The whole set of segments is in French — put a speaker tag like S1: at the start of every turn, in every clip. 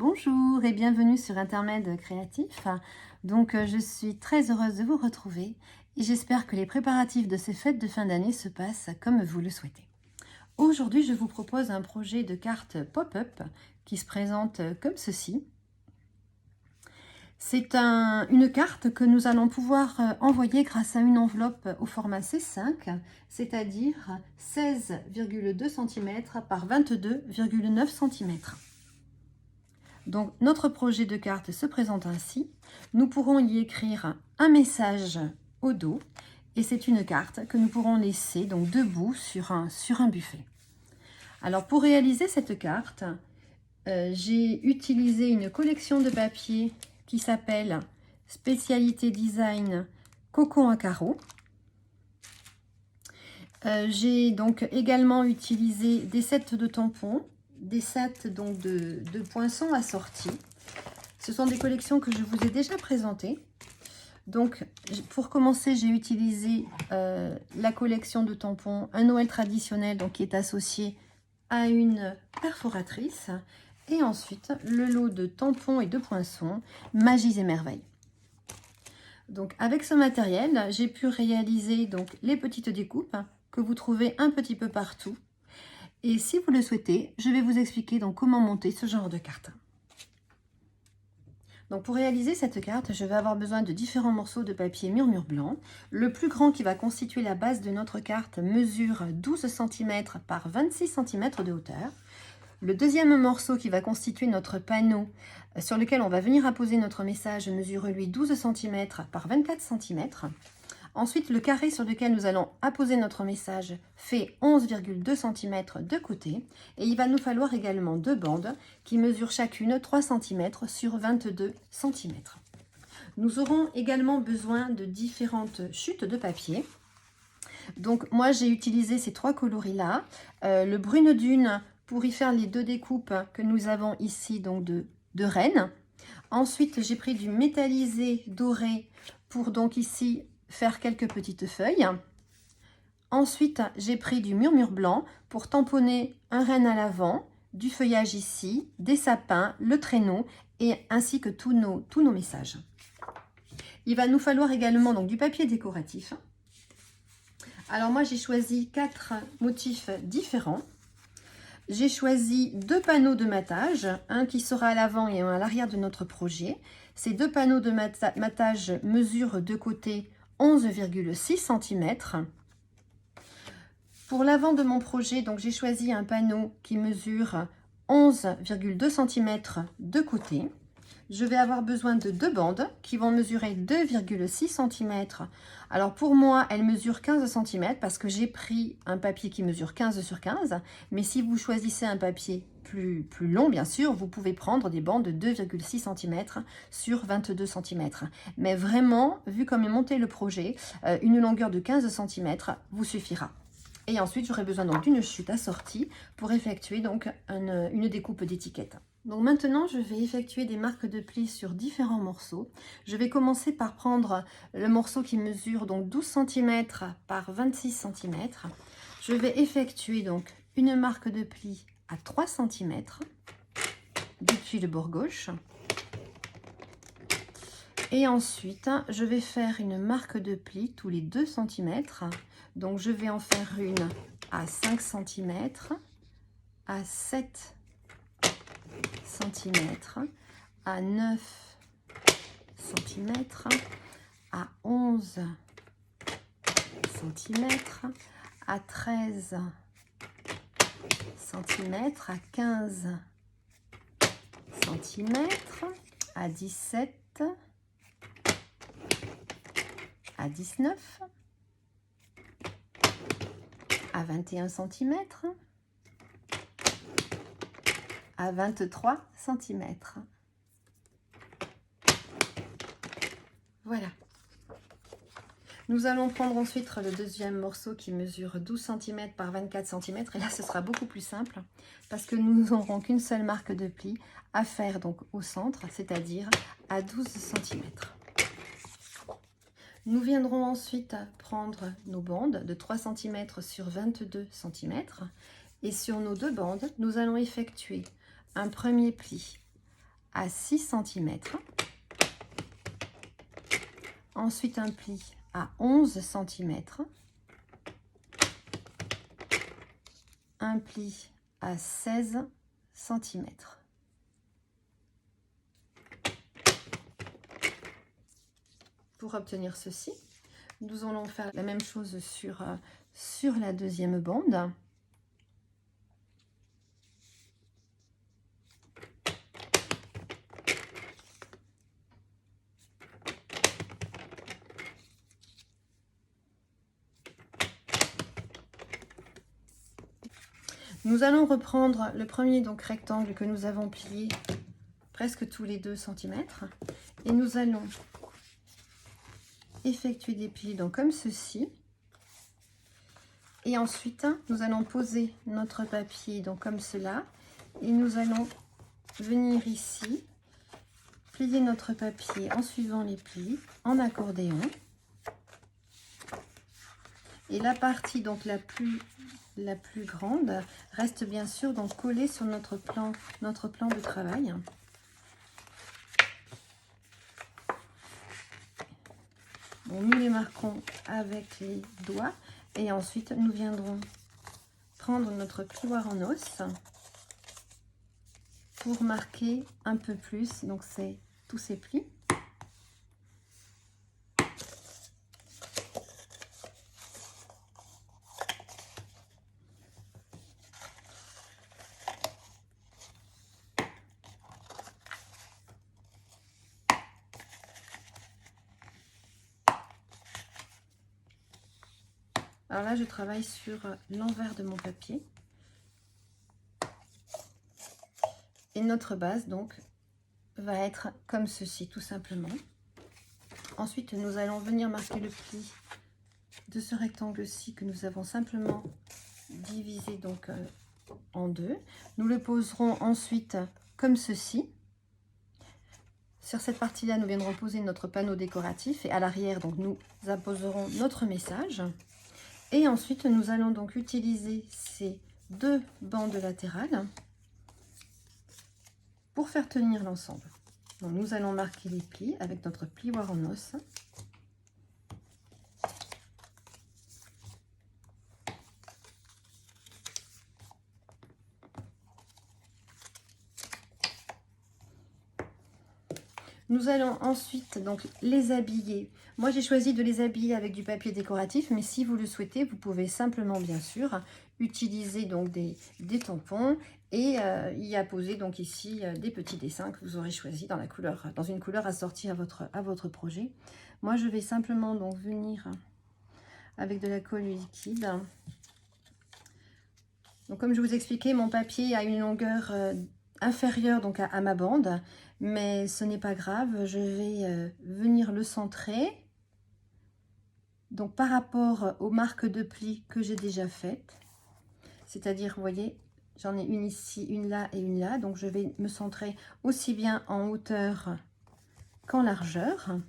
S1: Bonjour et bienvenue sur Intermède Créatif. Je suis très heureuse de vous retrouver et j'espère que les préparatifs de ces fêtes de fin d'année se passent comme vous le souhaitez. Aujourd'hui, je vous propose un projet de carte pop-up qui se présente comme ceci. C'est une carte que nous allons pouvoir envoyer grâce à une enveloppe au format C5, c'est-à-dire 16,2 cm par 22,9 cm. Donc, notre projet de carte se présente ainsi. Nous pourrons y écrire un message au dos et c'est une carte que nous pourrons laisser donc debout sur un buffet. Alors, pour réaliser cette carte, j'ai utilisé une collection de papier qui s'appelle Spécialité Design Cocon à carreaux. J'ai donc également utilisé des sets de tampons, des sets donc de poinçons assortis. Ce sont des collections que je vous ai déjà présentées. Donc, pour commencer, j'ai utilisé la collection de tampons, un Noël traditionnel donc, qui est associé à une perforatrice. Et ensuite, le lot de tampons et de poinçons, Magies et Merveilles. Donc, avec ce matériel, j'ai pu réaliser donc, les petites découpes que vous trouvez un petit peu partout. Et si vous le souhaitez, je vais vous expliquer donc comment monter ce genre de carte. Donc pour réaliser cette carte, je vais avoir besoin de différents morceaux de papier murmure blanc. Le plus grand qui va constituer la base de notre carte mesure 12 cm par 26 cm de hauteur. Le deuxième morceau qui va constituer notre panneau sur lequel on va venir apposer notre message mesure lui 12 cm par 24 cm. Ensuite, le carré sur lequel nous allons apposer notre message fait 11,2 cm de côté. Et il va nous falloir également deux bandes qui mesurent chacune 3 cm sur 22 cm. Nous aurons également besoin de différentes chutes de papier. Donc moi, j'ai utilisé ces trois coloris-là. Le brune dune pour y faire les deux découpes que nous avons ici donc de rennes. Ensuite, j'ai pris du métallisé doré pour donc ici faire quelques petites feuilles. Ensuite, j'ai pris du murmure blanc pour tamponner un renne à l'avant, du feuillage ici, des sapins, le traîneau et ainsi que tous nos messages. Il va nous falloir également donc du papier décoratif. Alors moi, j'ai choisi 4 motifs différents. J'ai choisi deux panneaux de matage, un qui sera à l'avant et un à l'arrière de notre projet. Ces deux panneaux de matage mesurent de côté 11,6 cm. Pour l'avant de mon projet, donc j'ai choisi un panneau qui mesure 11,2 cm de côté. Je vais avoir besoin de deux bandes qui vont mesurer 2,6 cm. Alors pour moi, elles mesurent 15 cm parce que j'ai pris un papier qui mesure 15 sur 15. Mais si vous choisissez un papier plus long, bien sûr, vous pouvez prendre des bandes de 2,6 cm sur 22 cm. Mais vraiment, vu comme est monté le projet, une longueur de 15 cm vous suffira. Et ensuite, j'aurai besoin donc d'une chute assortie pour effectuer donc une découpe d'étiquette. Donc maintenant, je vais effectuer des marques de plis sur différents morceaux. Je vais commencer par prendre le morceau qui mesure donc 12 cm par 26 cm. Je vais effectuer donc une marque de pli à 3 cm depuis le bord gauche. Et ensuite, je vais faire une marque de pli tous les 2 cm. Donc, je vais en faire une à 5 cm, à 7 cm, à 9 cm, à 11 cm, à 13 cm, à 15 cm, à 17, à 19, à 21 cm, à 23 cm. Voilà. Nous allons prendre ensuite le deuxième morceau qui mesure 12 cm par 24 cm. Et là, ce sera beaucoup plus simple parce que nous n'aurons qu'une seule marque de pli à faire donc au centre, c'est-à-dire à 12 cm. Nous viendrons ensuite prendre nos bandes de 3 cm sur 22 cm. Et sur nos deux bandes, nous allons effectuer un premier pli à 6 cm. Ensuite, un pli à 11 cm. Un pli à 16 cm. Pour obtenir ceci, nous allons faire la même chose sur la deuxième bande. Nous allons reprendre le premier donc rectangle que nous avons plié presque tous les 2 cm et nous allons effectuer des plis donc comme ceci. Et ensuite, nous allons poser notre papier donc comme cela et nous allons venir ici, plier notre papier en suivant les plis en accordéon. Et la partie donc la plus grande reste bien sûr donc collée sur notre plan de travail. Bon, nous les marquons avec les doigts et ensuite nous viendrons prendre notre plioir en os pour marquer un peu plus donc c'est tous ces plis. Alors là, je travaille sur l'envers de mon papier. Et notre base, donc, va être comme ceci, tout simplement. Ensuite, nous allons venir marquer le pli de ce rectangle-ci que nous avons simplement divisé donc en deux. Nous le poserons ensuite comme ceci. Sur cette partie-là, nous viendrons poser notre panneau décoratif et à l'arrière, donc, nous apposerons notre message. Et ensuite, nous allons donc utiliser ces deux bandes latérales pour faire tenir l'ensemble. Donc, nous allons marquer les plis avec notre plioir en os. Nous allons ensuite donc les habiller. Moi, j'ai choisi de les habiller avec du papier décoratif, mais si vous le souhaitez, vous pouvez simplement, bien sûr, utiliser donc des tampons et y apposer donc ici des petits dessins que vous aurez choisis dans une couleur assortie à votre projet. Moi, je vais simplement donc venir avec de la colle liquide. Donc, comme je vous expliquais, mon papier a une longueur inférieure donc à ma bande. Mais ce n'est pas grave, je vais venir le centrer. Donc par rapport aux marques de plis que j'ai déjà faites. C'est-à-dire, vous voyez, j'en ai une ici, une là et une là. Donc je vais me centrer aussi bien en hauteur qu'en largeur.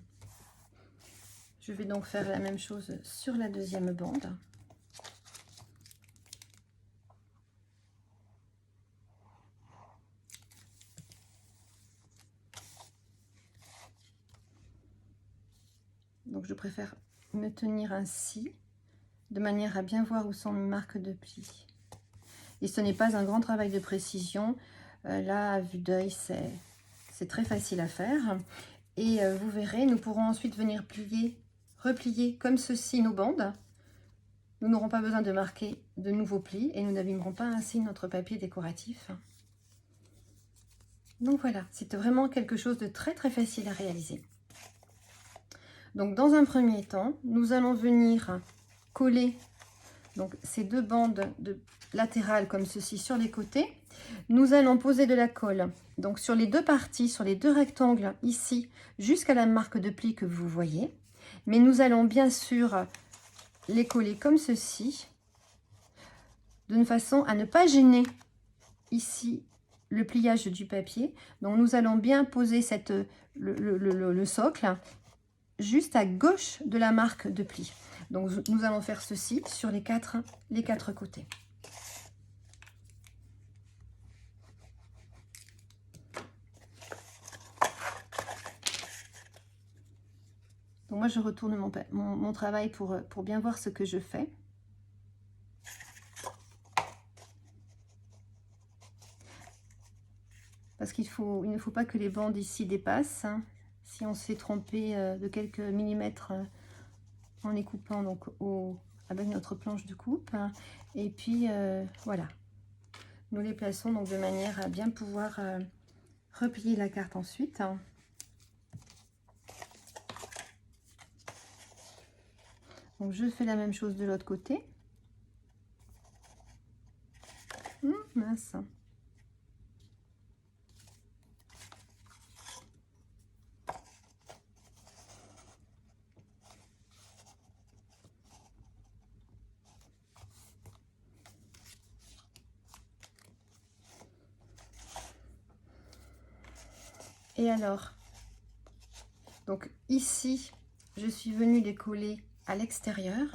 S1: Je vais donc faire la même chose sur la deuxième bande. Donc je préfère me tenir ainsi, de manière à bien voir où sont mes marques de plis. Et ce n'est pas un grand travail de précision. Là, à vue d'œil, c'est très facile à faire. Et vous verrez, nous pourrons ensuite venir replier comme ceci nos bandes. Nous n'aurons pas besoin de marquer de nouveaux plis et nous n'abîmerons pas ainsi notre papier décoratif. Donc voilà, c'est vraiment quelque chose de très facile à réaliser. Donc dans un premier temps, nous allons venir coller donc ces deux bandes latérales comme ceci sur les côtés. Nous allons poser de la colle donc sur les deux parties, sur les deux rectangles ici jusqu'à la marque de pli que vous voyez. Mais nous allons bien sûr les coller comme ceci, de façon à ne pas gêner ici le pliage du papier. Donc nous allons bien poser le socle juste à gauche de la marque de pli. Donc nous allons faire ceci sur les quatre côtés. Donc moi, je retourne mon travail pour bien voir ce que je fais. Parce il ne faut pas que les bandes ici dépassent, hein. Si on s'est trompé de quelques millimètres en les coupant donc avec notre planche de coupe. Et puis voilà, nous les plaçons donc de manière à bien pouvoir replier la carte ensuite. Donc je fais la même chose de l'autre côté. Mince. Et alors, donc ici, je suis venue les coller à l'extérieur.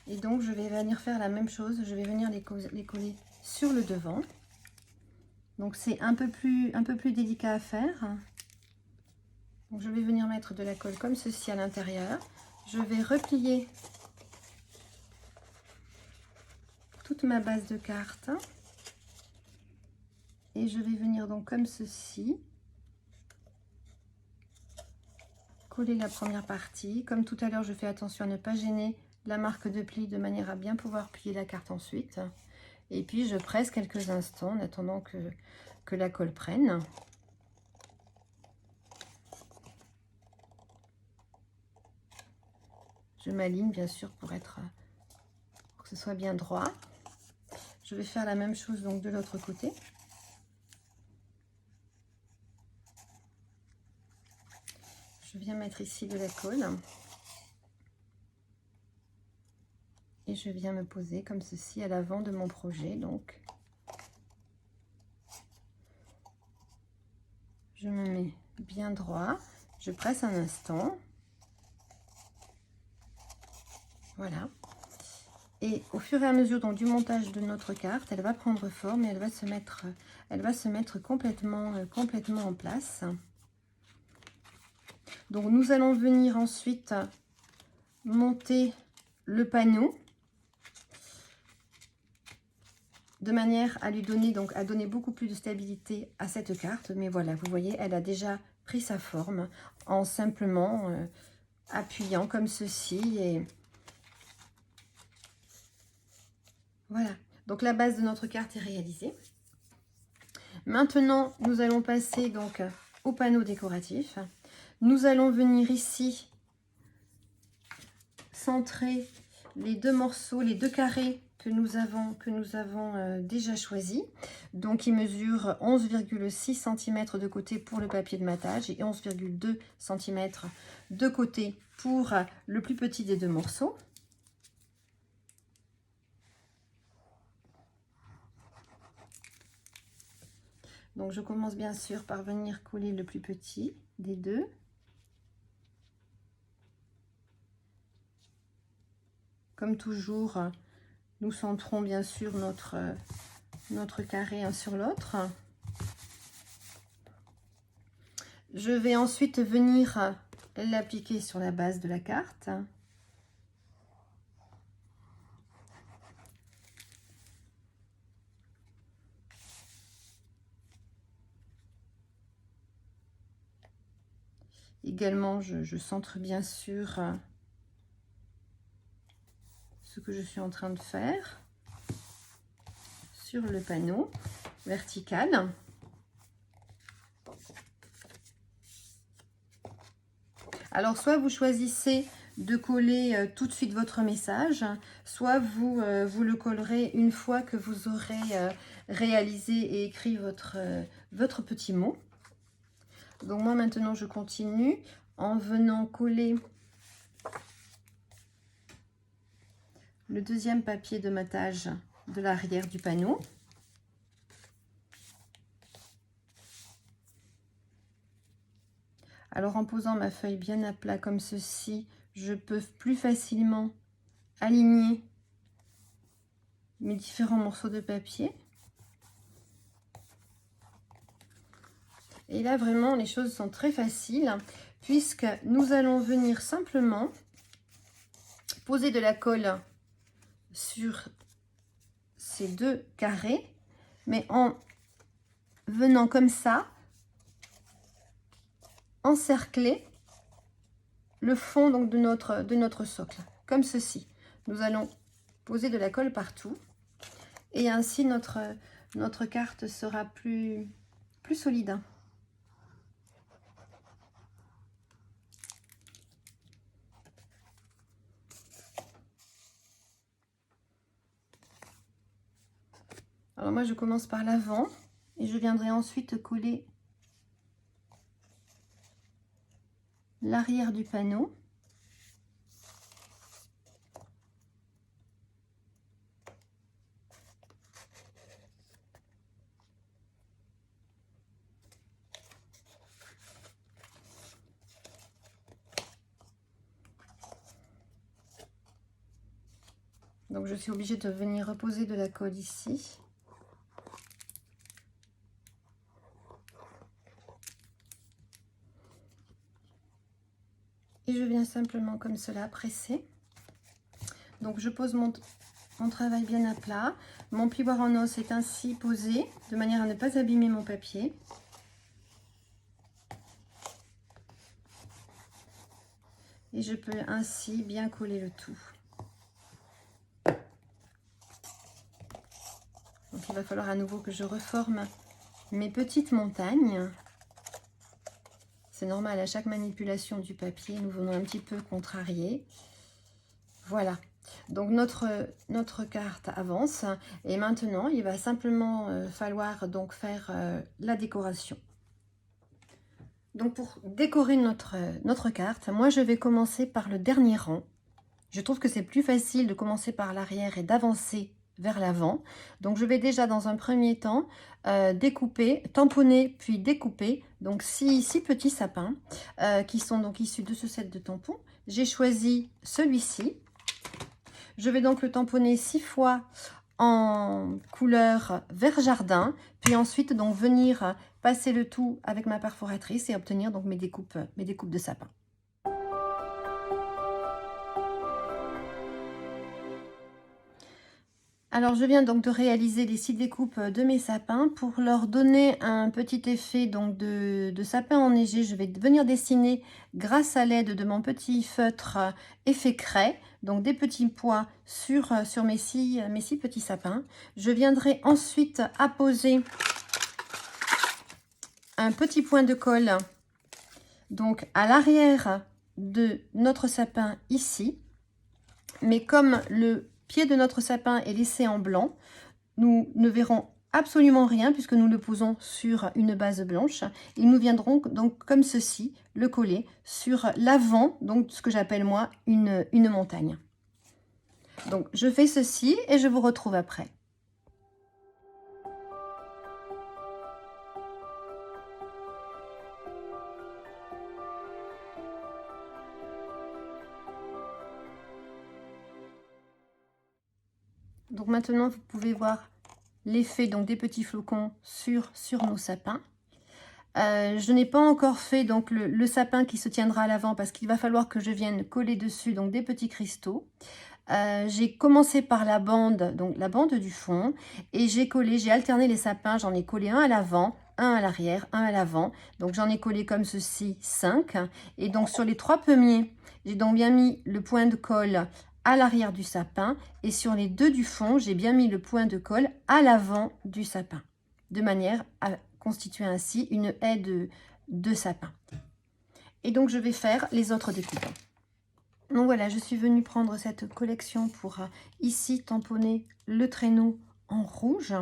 S1: Et donc, je vais venir faire la même chose. Je vais venir les coller sur le devant. Donc, c'est un peu plus délicat à faire. Donc, je vais venir mettre de la colle comme ceci à l'intérieur. Je vais replier toute ma base de carte. Et je vais venir donc comme ceci. Coller la première partie. Comme tout à l'heure, je fais attention à ne pas gêner la marque de pli de manière à bien pouvoir plier la carte ensuite. Et puis je presse quelques instants en attendant que la colle prenne. Je m'aligne bien sûr pour que ce soit bien droit. Je vais faire la même chose donc de l'autre côté. Je viens mettre ici de la colle. Et je viens me poser comme ceci à l'avant de mon projet. Donc, je me mets bien droit. Je presse un instant. Voilà. Et au fur et à mesure donc, du montage de notre carte, elle va prendre forme et elle va se mettre complètement en place. Donc nous allons venir ensuite monter le panneau de manière à lui donner à donner beaucoup plus de stabilité à cette carte. Mais voilà, vous voyez, elle a déjà pris sa forme en simplement appuyant comme ceci et voilà. Donc la base de notre carte est réalisée. Maintenant, nous allons passer donc au panneau décoratif. Nous allons venir ici centrer les deux morceaux, les deux carrés que nous avons déjà choisis. Donc, ils mesurent 11,6 cm de côté pour le papier de matage et 11,2 cm de côté pour le plus petit des deux morceaux. Donc, je commence bien sûr par venir coller le plus petit des deux. Comme toujours, nous centrons bien sûr notre carré un sur l'autre. Je vais ensuite venir l'appliquer sur la base de la carte. Également, je centre bien sûr ce que je suis en train de faire sur le panneau vertical. Alors, soit vous choisissez de coller tout de suite votre message, soit vous le collerez une fois que vous aurez réalisé et écrit votre petit mot. Donc moi maintenant je continue en venant coller le deuxième papier de matage de l'arrière du panneau. Alors en posant ma feuille bien à plat comme ceci, je peux plus facilement aligner mes différents morceaux de papier. Et là vraiment les choses sont très faciles puisque nous allons venir simplement poser de la colle sur ces deux carrés, mais en venant comme ça encercler le fond donc de notre socle, comme ceci. Nous allons poser de la colle partout et ainsi notre carte sera plus solide. Alors moi je commence par l'avant et je viendrai ensuite coller l'arrière du panneau. Donc je suis obligée de venir reposer de la colle ici. Et je viens simplement comme cela presser. Donc je pose mon travail bien à plat. Mon plioir en os est ainsi posé de manière à ne pas abîmer mon papier. Et je peux ainsi bien coller le tout. Donc il va falloir à nouveau que je reforme mes petites montagnes. C'est normal, à chaque manipulation du papier, nous venons un petit peu contrarier. Voilà, donc notre carte avance et maintenant il va simplement falloir donc faire la décoration. Donc pour décorer notre carte, moi je vais commencer par le dernier rang. Je trouve que c'est plus facile de commencer par l'arrière et d'avancer vers l'avant. Donc je vais déjà dans un premier temps découper, tamponner puis découper donc six petits sapins qui sont donc issus de ce set de tampons. J'ai choisi celui-ci. Je vais donc le tamponner 6 fois en couleur vert jardin, puis ensuite donc venir passer le tout avec ma perforatrice et obtenir donc mes découpes de sapin. Alors je viens donc de réaliser les 6 découpes de mes sapins. Pour leur donner un petit effet donc de sapin enneigé, je vais venir dessiner grâce à l'aide de mon petit feutre effet craie, donc des petits points sur mes six petits sapins. Je viendrai ensuite apposer un petit point de colle donc à l'arrière de notre sapin ici, mais comme le pied de notre sapin est laissé en blanc, nous ne verrons absolument rien puisque nous le posons sur une base blanche. Et nous viendrons donc comme ceci le coller sur l'avant, donc ce que j'appelle moi une montagne. Donc je fais ceci et je vous retrouve après. Donc maintenant vous pouvez voir l'effet donc des petits flocons sur nos sapins. Je n'ai pas encore fait donc le sapin qui se tiendra à l'avant parce qu'il va falloir que je vienne coller dessus donc des petits cristaux. J'ai commencé par la bande, donc la bande du fond, et j'ai alterné les sapins. J'en ai collé un à l'avant, un à l'arrière, un à l'avant. Donc j'en ai collé comme ceci 5. Et donc sur les 3 premiers, j'ai donc bien mis le point de colle à l'arrière du sapin, et sur les 2 du fond, j'ai bien mis le point de colle à l'avant du sapin, de manière à constituer ainsi une haie de sapin. Et donc je vais faire les autres découpes. Donc voilà, je suis venue prendre cette collection pour ici tamponner le traîneau en rouge.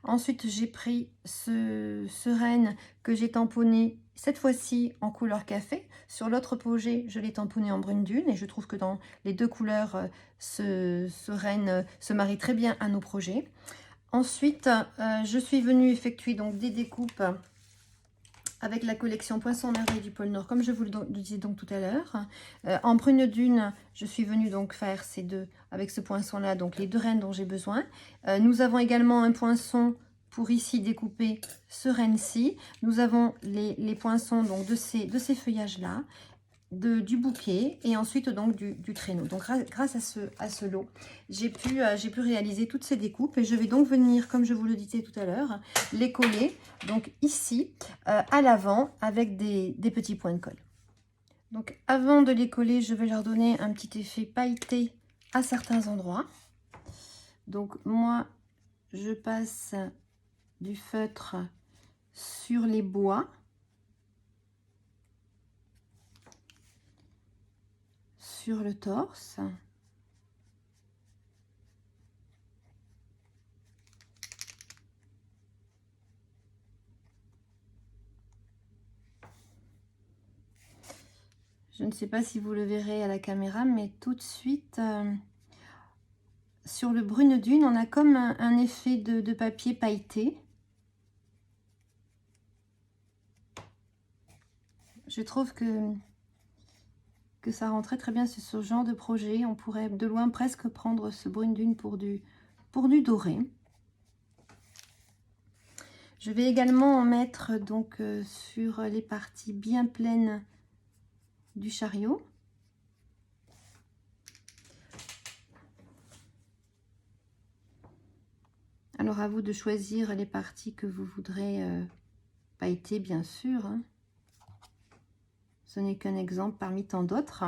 S1: Ensuite, j'ai pris ce renne que j'ai tamponné cette fois-ci en couleur café. Sur l'autre projet, je l'ai tamponné en brune dune et je trouve que dans les 2 couleurs, ce renne se marie très bien à nos projets. Ensuite, je suis venue effectuer donc des découpes avec la collection Poinçons Merveille du pôle Nord, comme je vous le disais donc tout à l'heure. En brune dune, je suis venue donc faire ces deux, avec ce poinçon-là, donc les 2 rennes dont j'ai besoin. Nous avons également un poinçon pour ici découper ce renne-ci. Nous avons les poinçons donc de ces feuillages-là, du bouquet et ensuite donc du traîneau. Donc grâce à ce lot, j'ai pu réaliser toutes ces découpes et je vais donc venir, comme je vous le disais tout à l'heure, les coller donc ici à l'avant avec des petits points de colle. Donc avant de les coller, je vais leur donner un petit effet pailleté à certains endroits. Donc moi, je passe du feutre sur les bois. Sur le torse. Je ne sais pas si vous le verrez à la caméra, mais tout de suite, sur le brune dune, on a comme un effet de papier pailleté. Je trouve que ça rend très très bien sur ce genre de projet. On pourrait de loin presque prendre ce brune dune pour du doré. Je vais également en mettre donc sur les parties bien pleines du chariot. Alors à vous de choisir les parties que vous voudrez pailleter, bien sûr. Hein. Ce n'est qu'un exemple parmi tant d'autres.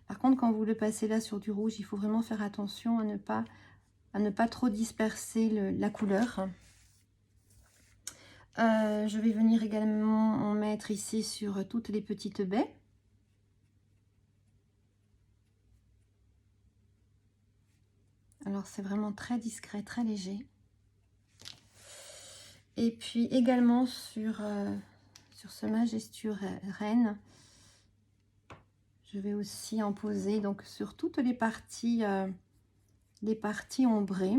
S1: Par contre, quand vous le passez là sur du rouge, il faut vraiment faire attention à ne pas trop disperser la couleur. Je vais venir également en mettre ici sur toutes les petites baies. Alors c'est vraiment très discret, très léger. Et puis également sur ce majestueux renne, je vais aussi en poser donc sur toutes les parties ombrées.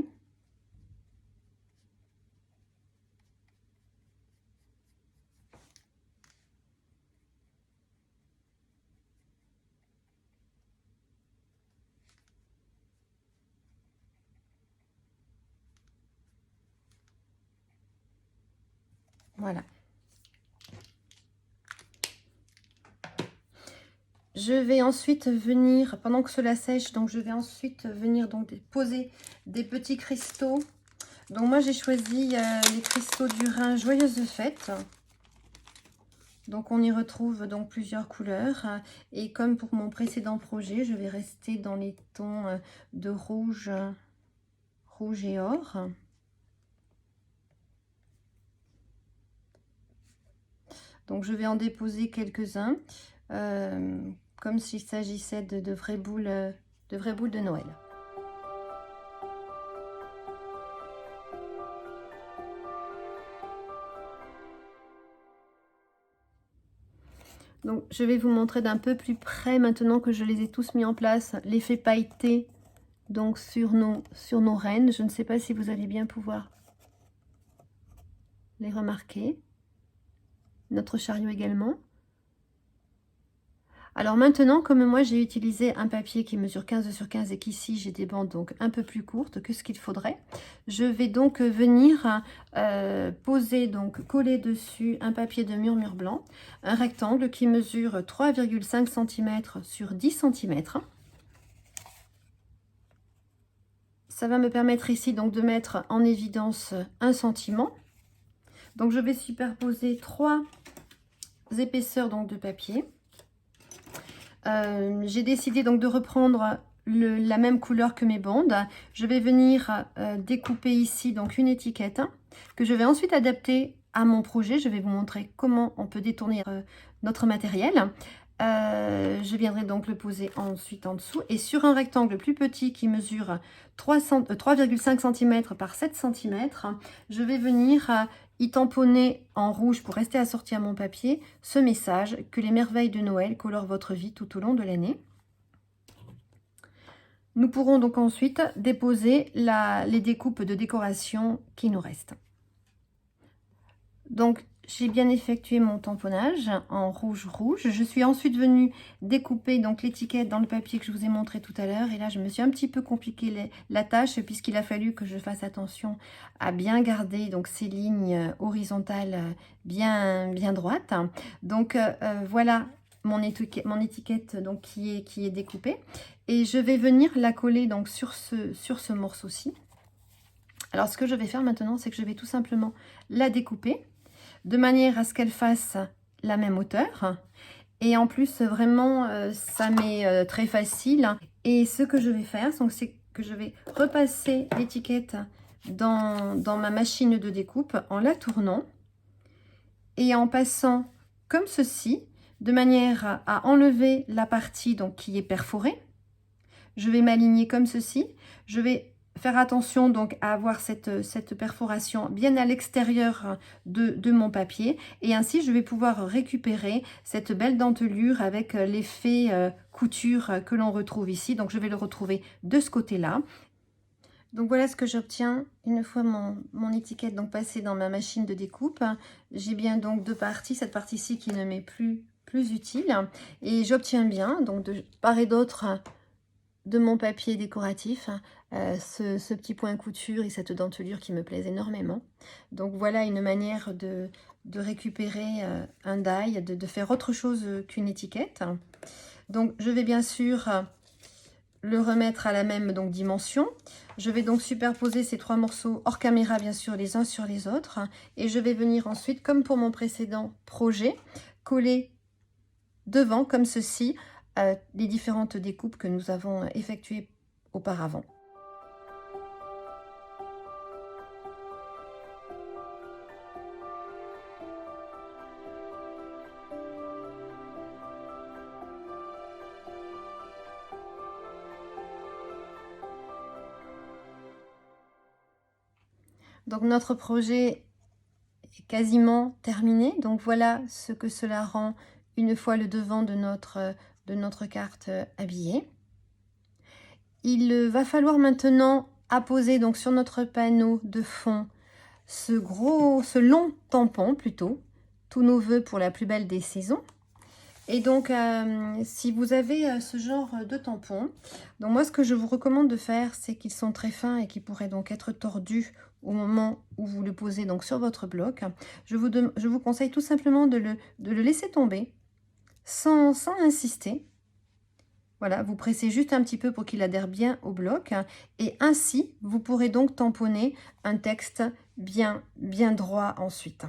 S1: Voilà. Je vais ensuite venir, pendant que cela sèche, donc je vais ensuite venir donc poser des petits cristaux. Donc moi j'ai choisi les cristaux du Rhin Joyeuse Fête. Donc on y retrouve donc plusieurs couleurs. Et comme pour mon précédent projet, je vais rester dans les tons de rouge et or. Donc je vais en déposer quelques-uns. Comme s'il s'agissait de vraies boules de Noël. Donc je vais vous montrer d'un peu plus près maintenant que je les ai tous mis en place, l'effet pailleté donc sur nos rennes. Je ne sais pas si vous allez bien pouvoir les remarquer. Notre chariot également. Alors maintenant, comme moi j'ai utilisé un papier qui mesure 15 sur 15 et qu'ici j'ai des bandes donc un peu plus courtes que ce qu'il faudrait, je vais donc venir poser, donc coller dessus un papier de murmure blanc, un rectangle qui mesure 3,5 cm sur 10 cm. Ça va me permettre ici donc de mettre en évidence un sentiment. Donc je vais superposer 3 épaisseurs donc de papier. J'ai décidé donc de reprendre la même couleur que mes bandes. Je vais venir découper ici donc une étiquette que je vais ensuite adapter à mon projet. Je vais vous montrer comment on peut détourner notre matériel. Je viendrai donc le poser ensuite en dessous et sur un rectangle plus petit qui mesure 3,5 cm par 7 cm, je vais venir y tamponner en rouge pour rester assorti à mon papier ce message que les merveilles de Noël colorent votre vie tout au long de l'année. Nous pourrons donc ensuite déposer les découpes de décoration qui nous restent. Donc j'ai bien effectué mon tamponnage en rouge. Je suis ensuite venue découper donc l'étiquette dans le papier que je vous ai montré tout à l'heure. Et là, je me suis un petit peu compliqué la tâche puisqu'il a fallu que je fasse attention à bien garder donc ces lignes horizontales bien droites. Donc voilà mon étiquette donc qui est découpée. Et je vais venir la coller donc sur ce morceau-ci. Alors ce que je vais faire maintenant, c'est que je vais tout simplement la découper de manière à ce qu'elle fasse la même hauteur. Et en plus, vraiment, ça m'est très facile. Et ce que je vais faire, c'est que je vais repasser l'étiquette dans ma machine de découpe en la tournant et en passant comme ceci, de manière à enlever la partie donc, qui est perforée. Je vais m'aligner comme ceci. Je vais faire attention donc à avoir cette perforation bien à l'extérieur de mon papier. Et ainsi, je vais pouvoir récupérer cette belle dentelure avec l'effet couture que l'on retrouve ici. Donc, je vais le retrouver de ce côté-là. Donc, voilà ce que j'obtiens une fois mon étiquette donc passée dans ma machine de découpe. J'ai bien donc deux parties. Cette partie-ci qui ne m'est plus utile. Et j'obtiens bien, donc de part et d'autre de mon papier décoratif, ce petit point couture et cette dentelure qui me plaisent énormément. Donc voilà une manière de récupérer un die, de faire autre chose qu'une étiquette. Donc je vais bien sûr le remettre à la même donc, dimension. Je vais donc superposer ces trois morceaux hors caméra bien sûr les uns sur les autres. Et je vais venir ensuite, comme pour mon précédent projet, coller devant comme ceci les différentes découpes que nous avons effectuées auparavant. Donc notre projet est quasiment terminé. Donc voilà ce que cela rend une fois le devant de notre carte habillée. Il va falloir maintenant apposer donc sur notre panneau de fond ce long tampon plutôt, tous nos vœux pour la plus belle des saisons. Et donc, si vous avez ce genre de tampon, donc moi ce que je vous recommande de faire, c'est qu'ils sont très fins et qui pourraient donc être tordus au moment où vous le posez donc sur votre bloc. Je vous conseille tout simplement de le laisser tomber sans insister. Voilà, vous pressez juste un petit peu pour qu'il adhère bien au bloc. Et ainsi, vous pourrez donc tamponner un texte bien droit ensuite.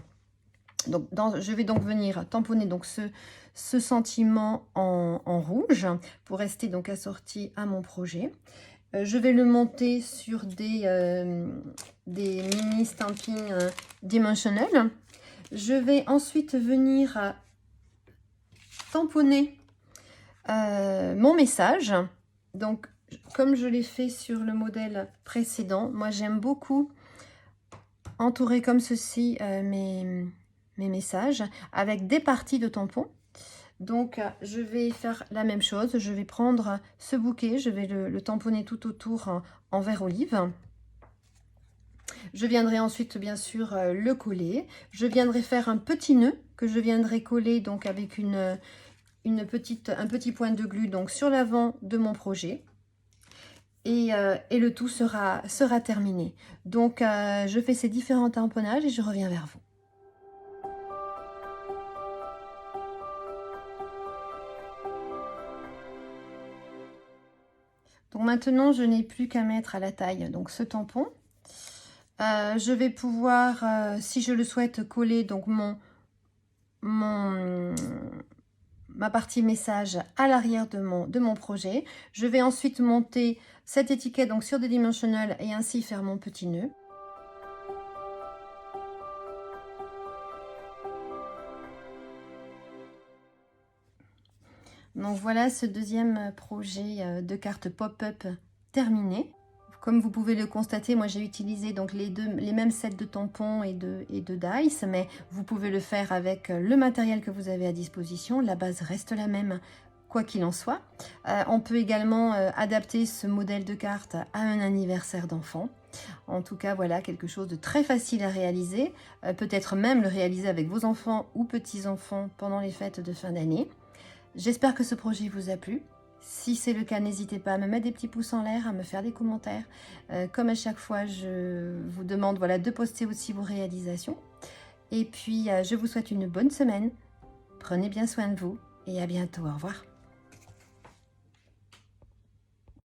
S1: Donc, je vais donc venir tamponner donc ce sentiment en rouge pour rester donc assorti à mon projet. Je vais le monter sur des mini stampings dimensionnels. Je vais ensuite venir tamponner mon message. Donc, comme je l'ai fait sur le modèle précédent, moi j'aime beaucoup entourer comme ceci mes messages avec des parties de tampons. Donc je vais faire la même chose, je vais prendre ce bouquet, je vais le tamponner tout autour en vert olive. Je viendrai ensuite bien sûr le coller. Je viendrai faire un petit nœud que je viendrai coller donc avec un petit point de glu donc sur l'avant de mon projet. Et le tout sera terminé. Donc je fais ces différents tamponnages et je reviens vers vous. Donc maintenant, je n'ai plus qu'à mettre à la taille donc ce tampon. Je vais pouvoir, si je le souhaite, coller donc ma partie message à l'arrière de mon projet. Je vais ensuite monter cette étiquette donc sur des dimensionnels et ainsi faire mon petit nœud. Donc voilà ce deuxième projet de carte pop-up terminé. Comme vous pouvez le constater, moi j'ai utilisé donc les mêmes sets de tampons et de dice, mais vous pouvez le faire avec le matériel que vous avez à disposition. La base reste la même quoi qu'il en soit. On peut également adapter ce modèle de carte à un anniversaire d'enfant. En tout cas, voilà, quelque chose de très facile à réaliser. Peut-être même le réaliser avec vos enfants ou petits-enfants pendant les fêtes de fin d'année. J'espère que ce projet vous a plu. Si c'est le cas, n'hésitez pas à me mettre des petits pouces en l'air, à me faire des commentaires. Comme à chaque fois, je vous demande voilà, de poster aussi vos réalisations. Et puis, je vous souhaite une bonne semaine. Prenez bien soin de vous et à bientôt. Au revoir.